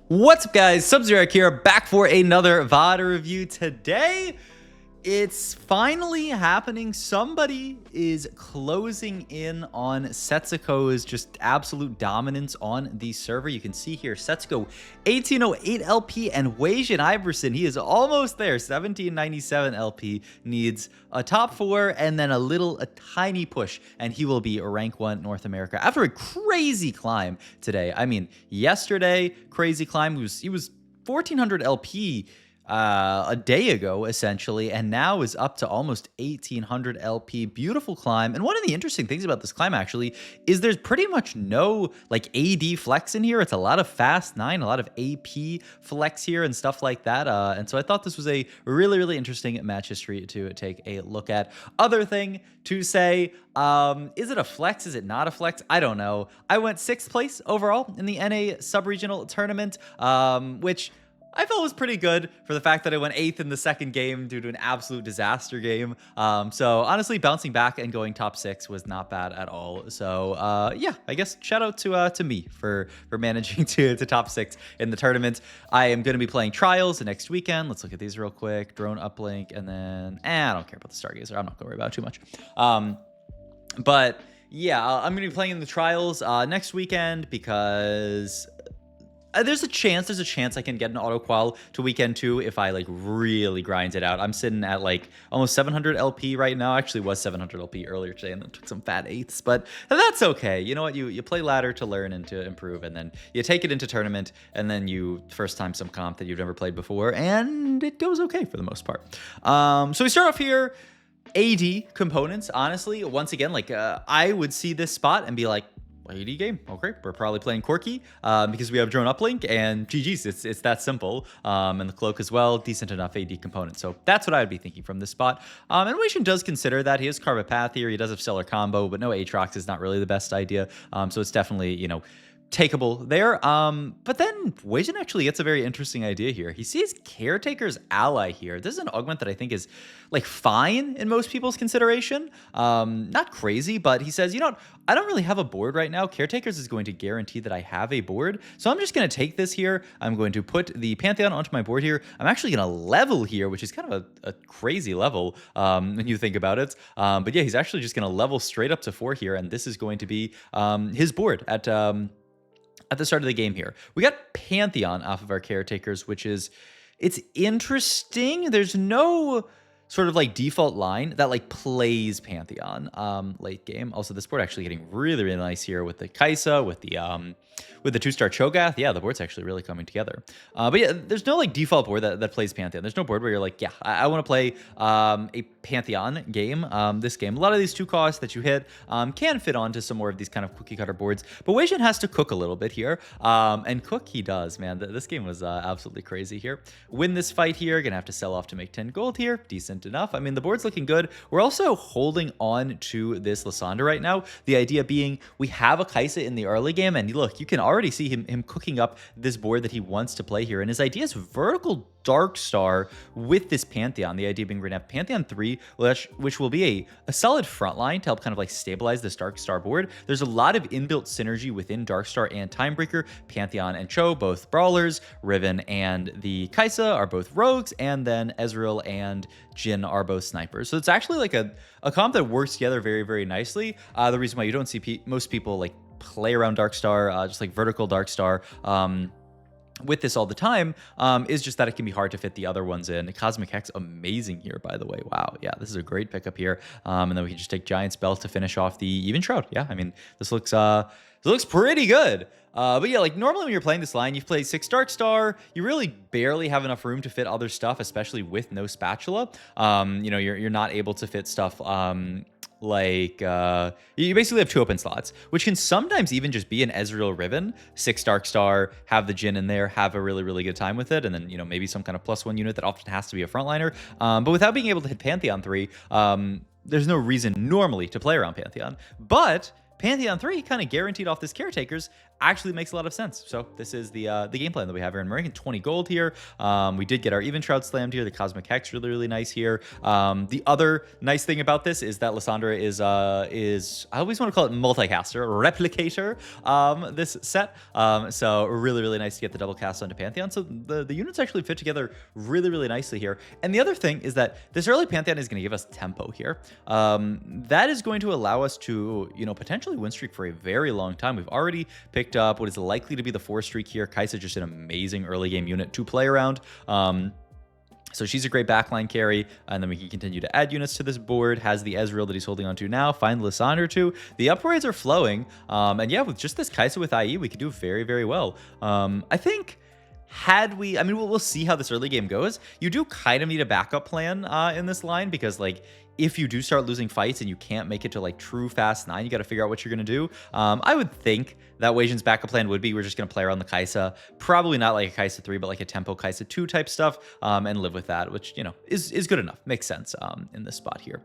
What's up, guys? Sub-Zero here, back for another VOD review. Today, it's finally happening. Somebody is closing in on Setsuko's just absolute dominance on the server. You can see here, Setsuko 1808 LP and Wasianiverson. He is almost there. 1797 LP needs a top 4 and then a tiny push, and he will be a rank 1 North America after a crazy climb today. I mean, yesterday, crazy climb. He was 1400 LP a day ago, essentially, and now is up to almost 1800 LP. Beautiful climb. And one of the interesting things about this climb, actually, is there's pretty much no like AD flex in here. It's a lot of fast 9, a lot of AP flex here and stuff like that. And so I thought this was a really interesting match history to take a look at. Other thing to say, is it a flex? Is it not a flex? I don't know. I went 6th place overall in the NA sub-regional tournament, which I felt was pretty good for the fact that I went 8th in the second game due to an absolute disaster game. So honestly, bouncing back and going top 6 was not bad at all. So yeah, I guess shout out to me for managing to top 6 in the tournament. I am going to be playing Trials the next weekend. Let's look at these real quick. Drone uplink, and then I don't care about the Stargazer. I'm not going to worry about it too much. But yeah, I'm going to be playing in the Trials next weekend because there's a chance I can get an auto qual to weekend 2 if I like really grind it out. I'm sitting at like almost 700 LP right now. I actually was 700 LP earlier today and then took some fat 8ths, but that's okay. You know what? You play ladder to learn and to improve, and then you take it into tournament, and then you first time some comp that you've never played before, and it goes okay for the most part. So we start off here. AD components, honestly, once again, like I would see this spot and be like, AD game. Okay, we're probably playing Corki because we have drone uplink, and GG's. It's that simple. And the cloak as well, decent enough AD component. So that's what I would be thinking from this spot. And Wasian does consider that. He has Carve a Path here. He does have Stellar Combo, but no Aatrox is not really the best idea. So it's definitely, you know, takeable there. But then Wasian actually gets a very interesting idea here. He sees Caretaker's ally here. This is an augment that I think is like fine in most people's consideration. Not crazy, but he says, you know what? I don't really have a board right now. Caretakers is going to guarantee that I have a board. So I'm just going to take this here. I'm going to put the Pantheon onto my board here. I'm actually going to level here, which is kind of a crazy level when you think about it. But yeah, he's actually just going to level straight up to 4 here. And this is going to be his board at the start of the game here. We got Pantheon off of our Caretakers, which is, it's interesting. There's no sort of like default line that like plays Pantheon late game. Also, this board actually getting really nice here with the Kaisa, with the 2-star Cho'Gath. Yeah, the board's actually really coming together. But yeah, there's no like default board that plays Pantheon. There's no board where you're like, yeah, I want to play a Pantheon game. This game, a lot of these 2 costs that you hit can fit onto some more of these kind of cookie cutter boards. But Wasian has to cook a little bit here, and cook he does, man. This game was absolutely crazy here. Win this fight here, gonna have to sell off to make 10 gold here. Decent enough. I mean, the board's looking good. We're also holding on to this Lysandre right now. The idea being we have a Kaisa in the early game, and look, you can already see him cooking up this board that he wants to play here. And his idea is vertical Dark Star with this Pantheon. The idea being we're gonna have Pantheon 3, which will be a solid front line to help kind of like stabilize this Dark Star board. There's a lot of inbuilt synergy within Dark Star and Timebreaker. Pantheon and Cho, both brawlers. Riven and the Kaisa are both rogues, and then Ezreal and Jhin are both snipers. So it's actually like a comp that works together very nicely. The reason why you don't see most people like play around Dark Star, just like vertical Dark Star, with this all the time, is just that it can be hard to fit the other ones in. Cosmic Hex, amazing here, by the way. Wow, yeah, this is a great pickup here. And then we can just take Giant Spell to finish off the Even Shroud. Yeah, I mean, this looks pretty good. But yeah, like normally when you're playing this line, you've played 6 Dark Star. You really barely have enough room to fit other stuff, especially with no spatula. You know, you're not able to fit stuff like you basically have 2 open slots, which can sometimes even just be an Ezreal Riven, 6 Dark Star, have the Jhin in there, have a really good time with it, and then, you know, maybe some kind of +1 unit that often has to be a frontliner. But without being able to hit Pantheon 3, there's no reason normally to play around Pantheon. But Pantheon 3 kind of guaranteed off this Caretakers actually makes a lot of sense. So this is the game plan that we have here. And we're making 20 gold here. We did get our Even Shroud slammed here. The Cosmic Hex really, really nice here. The other nice thing about this is that Lissandra is I always want to call it multicaster, replicator, this set. So really, really nice to get the double cast onto Pantheon. So the units actually fit together really, really nicely here. And the other thing is that this early Pantheon is going to give us tempo here. That is going to allow us to, potentially win streak for a very long time. We've already picked up what is likely to be the 4 streak here. Kai'Sa just an amazing early game unit to play around. So she's a great backline carry, and then we can continue to add units to this board. Has the Ezreal that he's holding on to now. Find Lissandra too. The upgrades are flowing. And yeah, with just this Kai'Sa with IE, we could do very, very well. I think we'll see how this early game goes. You do kind of need a backup plan in this line, because if you do start losing fights and you can't make it to true fast 9, you got to figure out what you're going to do. I would think that Wasian's backup plan would be we're just going to play around the Kai'Sa. Probably not like a Kai'Sa 3, but like a tempo Kai'Sa 2 type stuff, and live with that, which, is good enough. Makes sense in this spot here.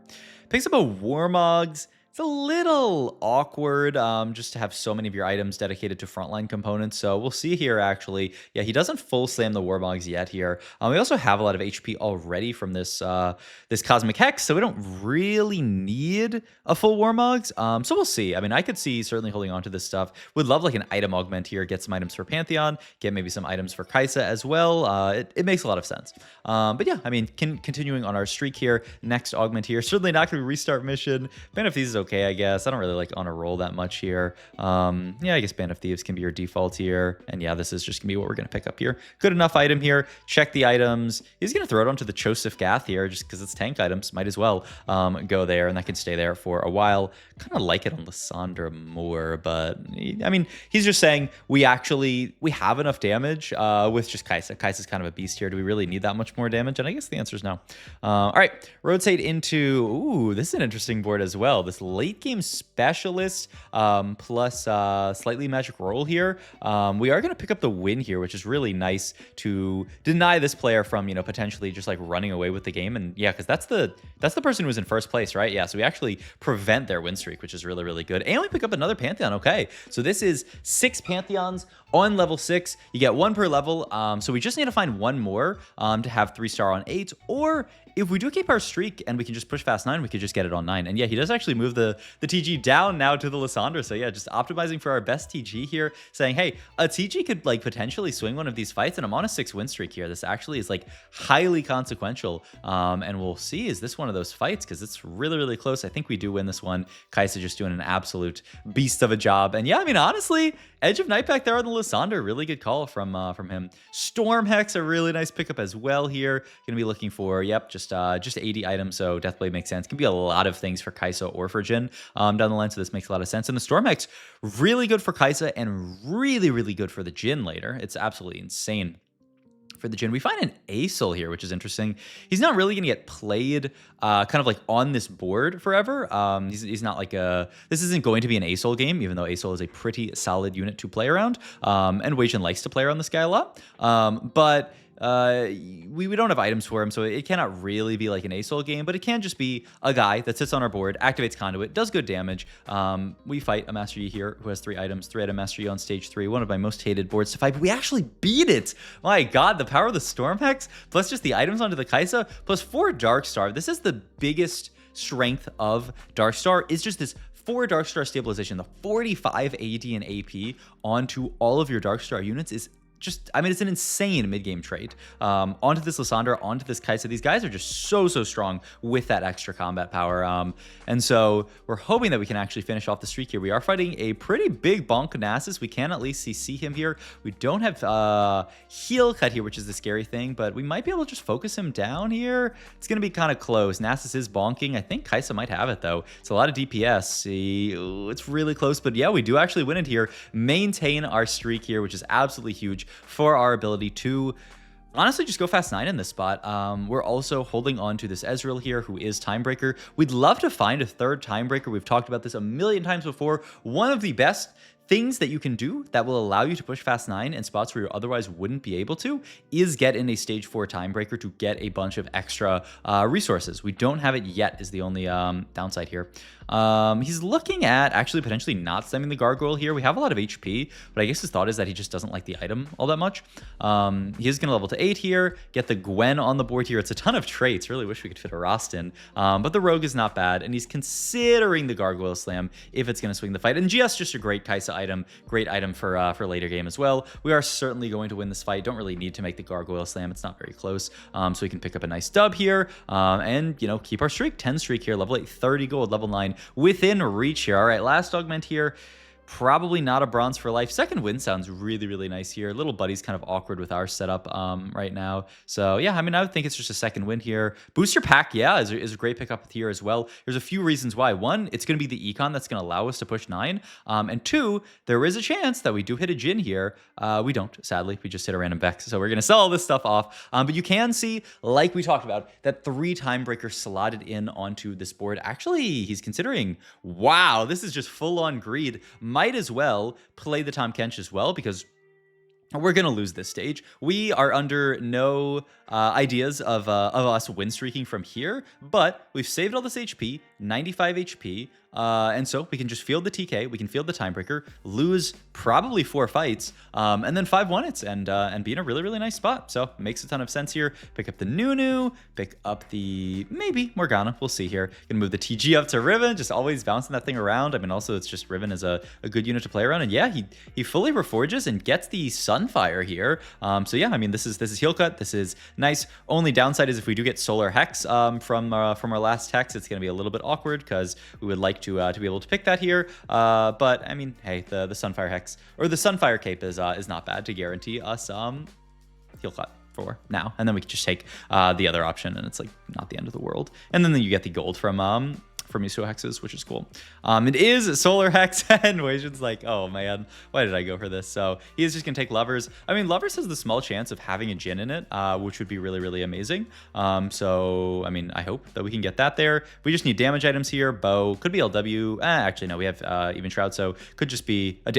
Picks up a Warmogs. It's a little awkward just to have so many of your items dedicated to frontline components. So we'll see here, actually. Yeah, he doesn't full slam the Warmogs yet here. We also have a lot of HP already from this this Cosmic Hex, so we don't really need a full Warmogs. So we'll see. I mean, I could see certainly holding on to this stuff. Would love an item augment here, get some items for Pantheon, get maybe some items for Kai'Sa as well. It makes a lot of sense. But yeah, I mean, continuing on our streak here. Next augment here. Certainly not going to restart mission. Band of Thieves is okay, I guess. I don't really like on a roll that much here. Yeah, I guess Band of Thieves can be your default here. And yeah, this is just gonna be what we're gonna pick up here. Good enough item here. Check the items. He's gonna throw it onto the Chosif Gath here just because it's tank items. Might as well go there, and that can stay there for a while. Kind of like it on Lissandra more, but I mean, he's just saying we have enough damage with just Kai'Sa. Kai'Sa's kind of a beast here. Do we really need that much more damage? And I guess the answer is no. All right, rotate into, ooh, this is an interesting board as well. This late game specialist plus slightly magic roll here. We are going to pick up the win here, which is really nice to deny this player from, potentially just running away with the game. And yeah, because that's the person who was in first place, right? Yeah, so we actually prevent their win streak, which is really, really good. And we pick up another Pantheon. Okay, so this is 6 Pantheons on level 6. You get 1 per level. So we just need to find 1 more to have 3-star on 8, or if we do keep our streak and we can just push fast 9, we could just get it on 9. And yeah, he does actually move the TG down now to the Lissandra. So yeah, just optimizing for our best TG here, saying, hey, a TG could potentially swing one of these fights, and I'm on a 6 win streak here. This actually is highly consequential. And we'll see, is this one of those fights? Because it's really, really close. I think we do win this one. Kai'Sa just doing an absolute beast of a job. And yeah, I mean, honestly, Edge of Night back there on the Lissandra, really good call from him. Storm Hex, a really nice pickup as well here. Gonna be looking for, yep, just 80 items, so Deathblade makes sense. Can be a lot of things for Kai'Sa or for Jhin down the line, so this makes a lot of sense. And the Storm Hex, really good for Kai'Sa and really, really good for the Jhin later. It's absolutely insane. For the Jhin, we find an Aesol here, which is interesting. He's not really going to get played kind of on this board forever. He's not this isn't going to be an Aesol game, even though Aesol is a pretty solid unit to play around. And Wei Jin likes to play around this guy a lot. But we don't have items for him, so it cannot really be like an Aesol game, but it can just be a guy that sits on our board, activates Conduit, does good damage. We fight a Master Yi here who has 3 items, 3-item Master Yi on stage 3, one of my most hated boards to fight, but we actually beat it. My god, the power of the Storm Hex, plus just the items onto the Kai'Sa, plus 4 Dark Star. This is the biggest strength of Dark Star, is just this 4 Dark Star stabilization. The 45 AD and AP onto all of your Dark Star units is just, I mean, it's an insane mid-game trade. Onto this Lissandra, onto this Kai'Sa. These guys are just so strong with that extra combat power. And so we're hoping that we can actually finish off the streak here. We are fighting a pretty big bonk Nasus. We can at least see him here. We don't have heal cut here, which is the scary thing, but we might be able to just focus him down here. It's going to be kind of close. Nasus is bonking. I think Kai'Sa might have it, though. It's a lot of DPS. See, ooh, it's really close, but yeah, we do actually win it here. Maintain our streak here, which is absolutely huge for our ability to honestly just go fast 9 in this spot. We're also holding on to this Ezreal here, who is Timebreaker. We'd love to find a third Timebreaker. We've talked about this a million times before. One of the best things that you can do that will allow you to push fast 9 in spots where you otherwise wouldn't be able to is get in a stage 4 timebreaker to get a bunch of extra resources. We don't have it yet is the only downside here. He's looking at actually potentially not stemming the gargoyle here. We have a lot of HP, but I guess his thought is that he just doesn't like the item all that much. He is going to level to 8 here, get the Gwen on the board here. It's a ton of traits. Really wish we could fit a Rostin, but the Rogue is not bad, and he's considering the Gargoyle Slam if it's going to swing the fight. And GS just a great Kaisa item, great item for later game as well. We are certainly going to win this fight. Don't really need to make the Gargoyle Slam. It's not very close, so we can pick up a nice dub here, and you know, keep our streak. 10 streak here, level 8, 30 gold, level 9 within reach here. All right, last augment here. Probably not a bronze for life. Second win sounds really, really nice here. Little buddy's kind of awkward with our setup right now. So yeah, I mean, I would think it's just a second win here. Booster pack, yeah, is a great pickup here as well. There's a few reasons why. One, it's going to be the econ that's going to allow us to push 9. And two, there is a chance that we do hit a Jhin here. We don't, sadly. We just hit a random Vex. So we're going to sell all this stuff off. But you can see, like we talked about, that 3 timebreakers slotted in onto this board. Actually, he's considering, wow, this is just full-on greed. Might as well play the Tahm Kench as well, because we're going to lose this stage. We are under no ideas of us win streaking from here, but we've saved all this HP, 95 HP, and so we can just field the TK, we can field the Timebreaker, lose probably 4 fights, and then 5 1-hits, and be in a really, really nice spot. So it makes a ton of sense here. Pick up the Nunu, pick up the, maybe, Morgana, we'll see here. Gonna move the TG up to Riven, just always bouncing that thing around. I mean, also, it's just Riven is a good unit to play around, and yeah, he fully reforges and gets the Sunfire here. So yeah, I mean, this is heal cut, this is nice. Only downside is if we do get Solar Hex from our last hex, it's gonna be a little bit awkward, because we would like to be able to pick that here. But I mean, hey, the Sunfire Hex or the Sunfire Cape is not bad to guarantee us heal cut for now, and then we can just take the other option, and it's like not the end of the world. And then you get the gold from Yasuo Hexes, which is cool. It is Solar Hex, and Wasion's like, oh man, why did I go for this? So he is just gonna take Lovers. I mean, Lovers has the small chance of having a Jhin in it, which would be really, really amazing. So I mean, I hope that we can get that there. We just need damage items here. Bow could be LW. Actually, no, we have even Shroud, so could just be a.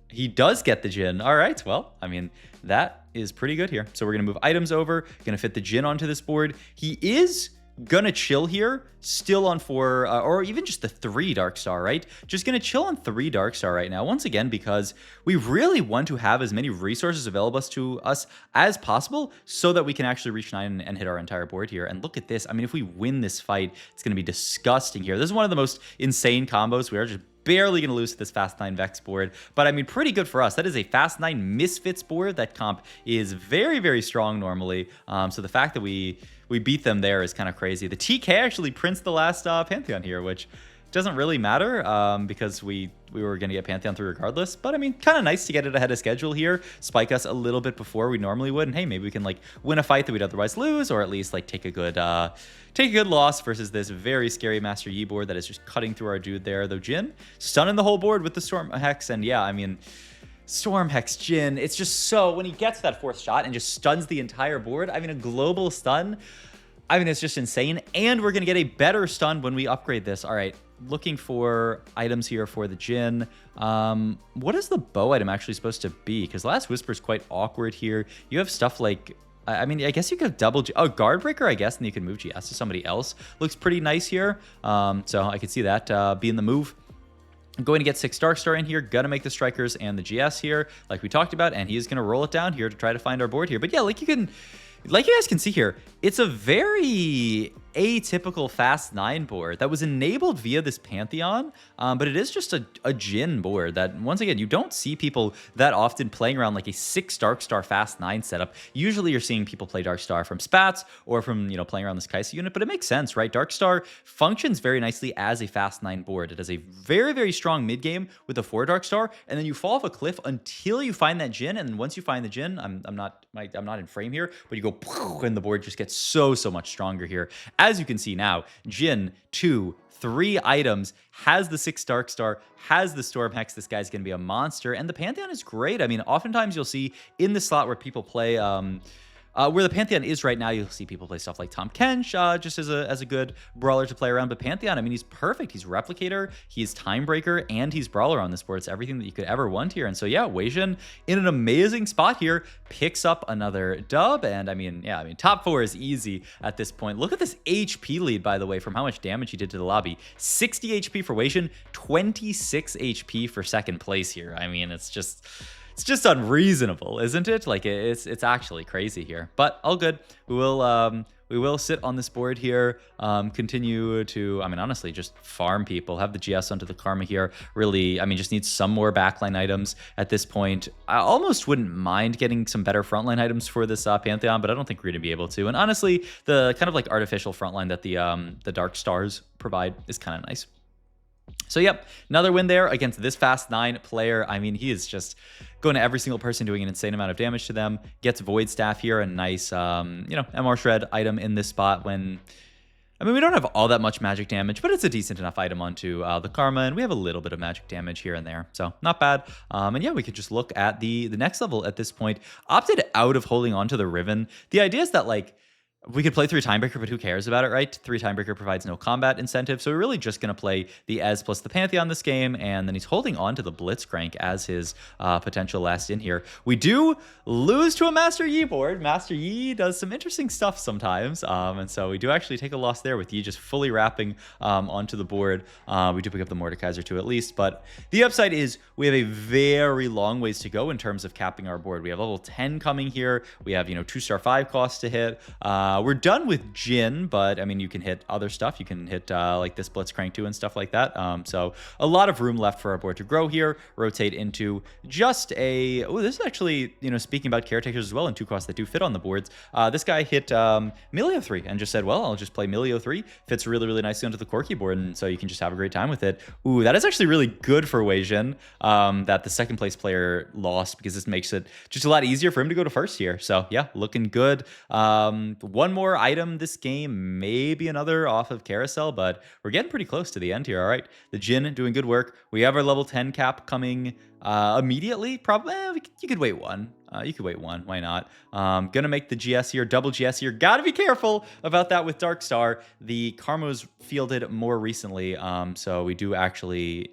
He does get the Jhin. All right, well, I mean, that is pretty good here. So we're gonna move items over, gonna fit the Jhin onto this board. He is gonna chill here, still on 4 or even just the 3 Dark Star, right? Just gonna chill on 3 Dark Star right now, once again, because we really want to have as many resources available to us as possible so that we can actually reach 9 and hit our entire board here. And look at this. I mean, if we win this fight, it's gonna be disgusting here. This is one of the most insane combos. We are just barely going to lose to this Fast 9 Vex board, but I mean, pretty good for us. That is a Fast 9 Misfits board. That comp is very, very strong normally. So the fact that we beat them there is kind of crazy. The TK actually prints the last Pantheon here, which doesn't really matter because we were going to get Pantheon 3 regardless. But I mean, kind of nice to get it ahead of schedule here. Spike us a little bit before we normally would. And hey, maybe we can like win a fight that we'd otherwise lose, or at least like take a good loss versus this very scary Master Yi board that is just cutting through our dude there. Though Jhin stunning the whole board with the Storm Hex. And yeah, I mean, Storm Hex Jhin, it's just so, when he gets that 4th shot and just stuns the entire board, I mean, a global stun, I mean, it's just insane. And we're going to get a better stun when we upgrade this. All right, looking for items here for the Jhin. What is the bow item actually supposed to be? Because Last Whisper is quite awkward here. You have stuff like, I mean, I guess you could double Guard Breaker, I guess, and you can move GS to somebody else. Looks pretty nice here. So I could see that being the move. I'm going to get 6 Dark Star in here, gonna make the Strikers and the GS here, like we talked about, and he's gonna roll it down here to try to find our board here. But yeah, like you guys can see here, it's a very atypical Fast 9 board that was enabled via this Pantheon, but it is just a Jhin board that, once again, you don't see people that often playing around like a 6 Dark Star Fast 9 setup. Usually you're seeing people play Dark Star from Spats or from, you know, playing around this Kaisa unit, but it makes sense, right? Dark Star functions very nicely as a Fast 9 board. It has a very, very strong mid game with a 4 Dark Star, and then you fall off a cliff until you find that Jhin, and once you find the Jhin, I'm not in frame here, but you go and the board just gets so much stronger here. As you can see now, Jhin 2, 3 items, has the 6 Dark Star, has the Storm Hex. This guy's going to be a monster, and the Pantheon is great. I mean, oftentimes you'll see in the slot where people play Where the Pantheon is right now, you'll see people play stuff like Tahm Kench, just as a good brawler to play around. But Pantheon, I mean, he's perfect. He's Replicator, he's Timebreaker, and he's Brawler on this board. It's everything that you could ever want here. And so yeah, Wasian in an amazing spot here, picks up another dub. And I mean, yeah, I mean, top 4 is easy at this point. Look at this HP lead, by the way, from how much damage he did to the lobby. 60 HP for Wasian, 26 HP for second place here. I mean, it's just unreasonable, isn't it? Like it's actually crazy here, but all good. We will sit on this board here, continue to, I mean, honestly, just farm people, have the GS onto the Karma here. Really, I mean, just need some more backline items at this point. I almost wouldn't mind getting some better frontline items for this Pantheon, but I don't think we're going to be able to. And honestly, the kind of like artificial frontline that the Dark Stars provide is kind of nice. So yep, another win there against this Fast 9 player. I mean, he is just going to every single person, doing an insane amount of damage to them. Gets Void Staff here, a nice, MR Shred item in this spot when, I mean, we don't have all that much magic damage, but it's a decent enough item onto the Karma, and we have a little bit of magic damage here and there, so not bad. And yeah, we could just look at the next level at this point. Opted out of holding on to the Riven. The idea is that, like, we could play 3 Timebreaker, but who cares about it, right? 3 Timebreaker provides no combat incentive, so we're really just going to play the Ez plus the Pantheon this game, and then he's holding on to the Blitzcrank as his potential last in here. We do lose to a Master Yi board. Master Yi does some interesting stuff sometimes, and so we do actually take a loss there with Yi just fully wrapping onto the board. We do pick up the Mordekaiser too, at least, but the upside is we have a very long ways to go in terms of capping our board. We have level 10 coming here. We have, 2-star 5 costs to hit. We're done with Jhin, but I mean, you can hit other stuff. You can hit like this Blitzcrank too and stuff like that. So a lot of room left for our board to grow here. Rotate into just a, oh, this is actually, speaking about caretakers as well, and 2 costs that do fit on the boards. This guy hit Milio 3 and just said, well, I'll just play Milio 3. Fits really, really nicely onto the Corki board, and so you can just have a great time with it. Ooh, that is actually really good for Wasian, that the second place player lost, because this makes it just a lot easier for him to go to first here. So yeah, looking good. One more item this game, maybe another off of Carousel, but we're getting pretty close to the end here. All right, the Jhin doing good work. We have our level 10 cap coming immediately. Probably you could wait one. You could wait one. Why not? Gonna make the GS here, double GS here. Gotta be careful about that with Dark Star. The Karma was fielded more recently, so we do actually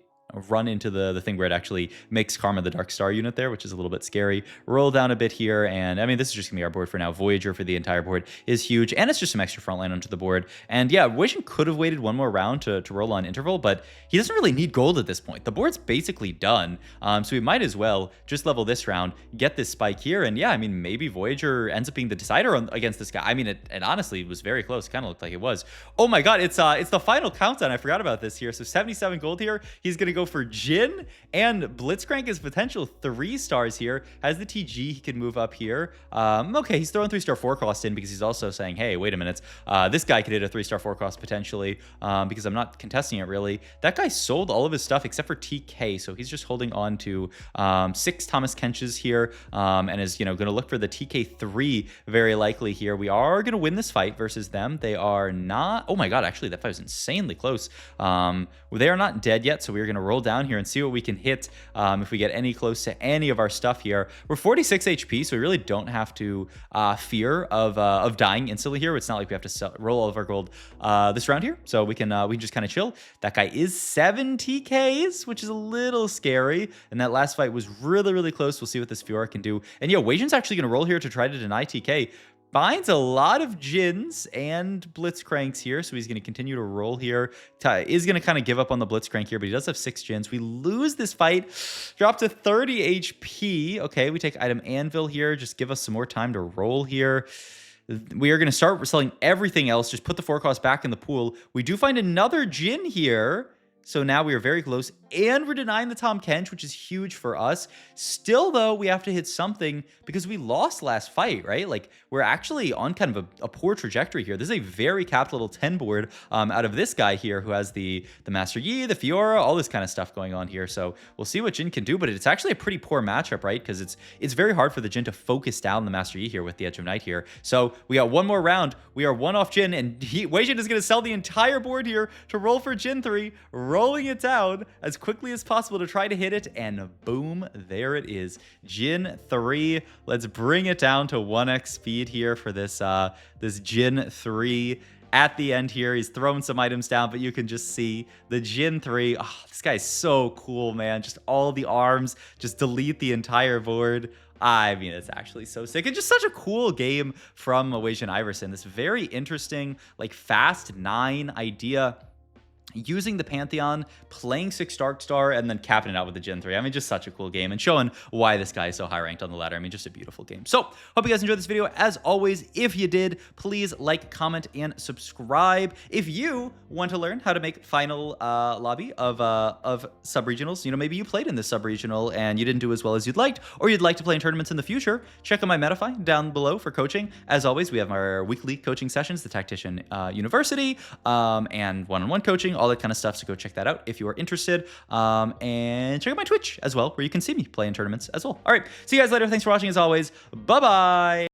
run into the thing where it actually makes Karma the Dark Star unit there, which is a little bit scary. Roll down a bit here, and I mean, this is just gonna be our board for now. Voyager for the entire board is huge, and it's just some extra frontline onto the board. And yeah, Wasian could have waited one more round to roll on interval, but he doesn't really need gold at this point. The board's basically done, so we might as well just level this round, get this spike here, and yeah, I mean, maybe Voyager ends up being the decider against this guy. I mean, it honestly was very close. Kind of looked like it was. Oh my god, it's the final countdown. I forgot about this here. So 77 gold here. He's gonna go for Jhin, and Blitzcrank is potential 3 stars here. Has the TG, he can move up here. Okay, he's throwing 3-star 4 cost in because he's also saying, hey, wait a minute, this guy could hit a 3-star 4 cost potentially, because I'm not contesting it really. That guy sold all of his stuff except for TK, so he's just holding on to 6 Thomas Kenches here, and is going to look for the TK3 very likely here. We are going to win this fight versus them. They are not, oh my god, actually that fight was insanely close. They are not dead yet, so we're going to roll down here and see what we can hit if we get any close to any of our stuff here. We're 46 HP, so we really don't have to fear of dying instantly here. It's not like we have to roll all of our gold this round here, so we can just kind of chill. That guy is 7 TKs, which is a little scary, and that last fight was really, really close. We'll see what this Fiora can do. And yeah, Wasian's actually going to roll here to try to deny TK. Finds a lot of Jhins and Blitzcranks here, so he's going to continue to roll here. Is going to kind of give up on the Blitzcrank here, but he does have 6 Jhins. We lose this fight, drop to 30 HP. Okay, we take item Anvil here. Just give us some more time to roll here. We are going to start selling everything else. Just put the 4 cost back in the pool. We do find another Jhin here. So now we are very close, and we're denying the Tahm Kench, which is huge for us. Still, though, we have to hit something because we lost last fight, right? Like, we're actually on kind of a poor trajectory here. This is a very capped level 10 board out of this guy here who has the Master Yi, the Fiora, all this kind of stuff going on here. So we'll see what Jhin can do, but it's actually a pretty poor matchup, right? Because it's very hard for the Jhin to focus down the Master Yi here with the Edge of Night here. So we got one more round. We are 1 off Jhin, and Wasian is going to sell the entire board here to roll for Jhin 3, rolling it down as quickly as possible to try to hit it, and boom, there it is. Jhin 3. Let's bring it down to 1x speed here for this this Jhin 3. At the end here, he's throwing some items down, but you can just see the Jhin 3. Oh, this guy's so cool, man. Just all the arms, just delete the entire board. I mean, it's actually so sick. It's just such a cool game from Wasianiverson. This very interesting, like, fast 9 idea, using the Pantheon, playing 6 Dark Star, and then capping it out with the Jhin 3. I mean, just such a cool game, and showing why this guy is so high ranked on the ladder. I mean, just a beautiful game. So, hope you guys enjoyed this video. As always, if you did, please like, comment, and subscribe. If you want to learn how to make final lobby of sub-regionals, you know, maybe you played in this sub-regional and you didn't do as well as you'd liked, or you'd like to play in tournaments in the future, check out my Metafy down below for coaching. As always, we have our weekly coaching sessions, the Tactician University, and one-on-one coaching, all that kind of stuff. So go check that out if you are interested. And check out my Twitch as well, where you can see me play in tournaments as well. All right. See you guys later. Thanks for watching as always. Bye-bye.